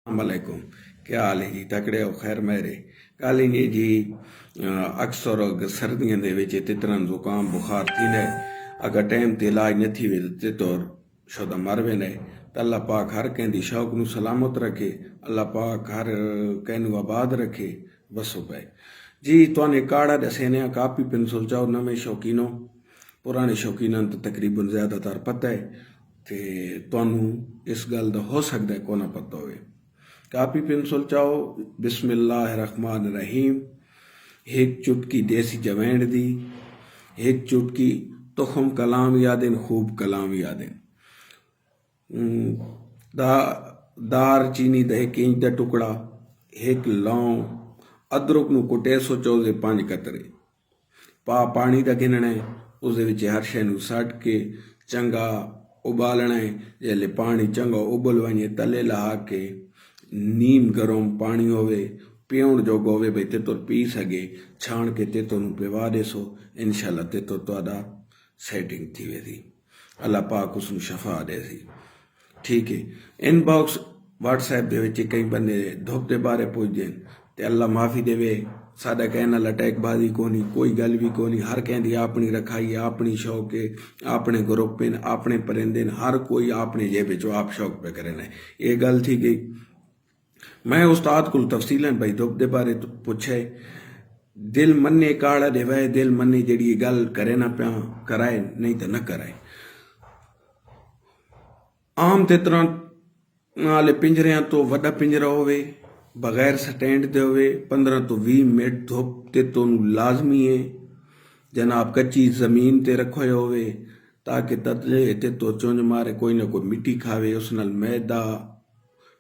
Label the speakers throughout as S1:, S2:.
S1: वालेकुम। क्या हाल है जी? तकड़े हो? खैर मेरे कल ही जी अक्सर सर्दियों के विच तितरन जुकाम बुखार थींदे। अगर टाइम ते इलाज न थी वे तितोर शुदा मर वेंदे। तो अल्लाह पाक हर कंहिंजी शौक़ नूं सलामत रखे, अल्लाह पाक हर कंहिं आबाद रखे। बसो पे जी तुहाने काढ़ा दसेने कापी पेंसिल चाहो नवे शौकीनो, पुराने शौकीनां तो तकरीबन ज़्यादातर पता है ते तुहानू इस गल दा हो सकता है को ना पता होवे। कापी पेंसिल चाहो बिस्मिल्लाहिर्रहमानिर्रहीम, एक चुटकी देसी जवैन दी, एक चुटकी तुखम कलाम यादिन खूब कलाम यादिन, दा दार चीनी दा एक इंच दा टुकड़ा, एक लौंग, अदरक नूं कुटे सोचो दे 5 कतरे, पानी दा गिनना है, उस हर शै नूं सट के चंगा उबालना है। जिसले पानी चंगा उबल वने तले ला के नीम गरम पानी होवे पीउण जोगा होवे भाई तेतों पी सके, छाण के तेतों नूं पिवा देसो, इंशाअल्लाह तेतों तुहाडा सेटिंग थी वेंदी। अल्लाह पाक उसनूं शफा देसी। ठीक है। इनबॉक्स व्हाट्सएप दे विच कई बंदे धुप के बारे पुछदे ते अल्लाह माफ़ी देवे, साडा कहण नाल अटैकबाजी कोनी, कोई गल भी कोनी। हर कहंदी अपनी रखाई, अपनी शौक है, अपने ग्रुप ने, अपने परिंदे ने, हर कोई अपने जेब चो आप शौक पे करे ने। ये गल थी गई। मैं उस्ताद को तफसीलन भाई धुप के बारे तो पूछे, दिल मन्ने काड़ा दे वह दिल मन्ने जड़ी गल करे ना पिया कराए, नहीं तो न कराए। आम तितरां नाले पिंजरियां तो वड्डा पिंजरा होवे, बगैर स्टैंड दे होवे, 15 तो 20 मिनट धुप तितों नूं लाजमी है। जनाब कच्ची जमीन ते रखो होवे ताकि ततले तितों चुंझ मारे, कोई ना कोई मिट्टी खावे, उस नाल मैदा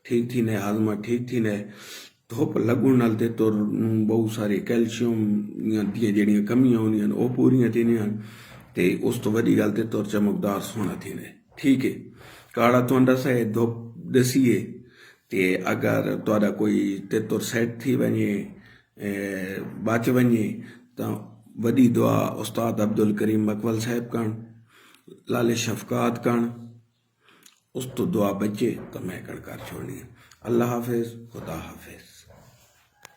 S1: ठीक थी ने, हाजमा ठीक थी ने। धुप लगण नाल तितों बहुत सारी कैल्शियम दी जड़ियां कमियां होंदियां वो पूरियां थींदियां ते उस तो वड्डी गल तितों चमकदार सोहना थी ने। ठीक है। काड़ा तो दस है धुप दसीए ते अगर तुहाडा कोई तितों सेट थी वने बच वने तो वड्डी दुआ उस्ताद अब्दुल करीम मकबल साहब कण, लाले शफकात कण, उस तो दुआ बचे तो मैं कण कर छोड़नी। अल्लाह हाफिज, खुदा हाफिज।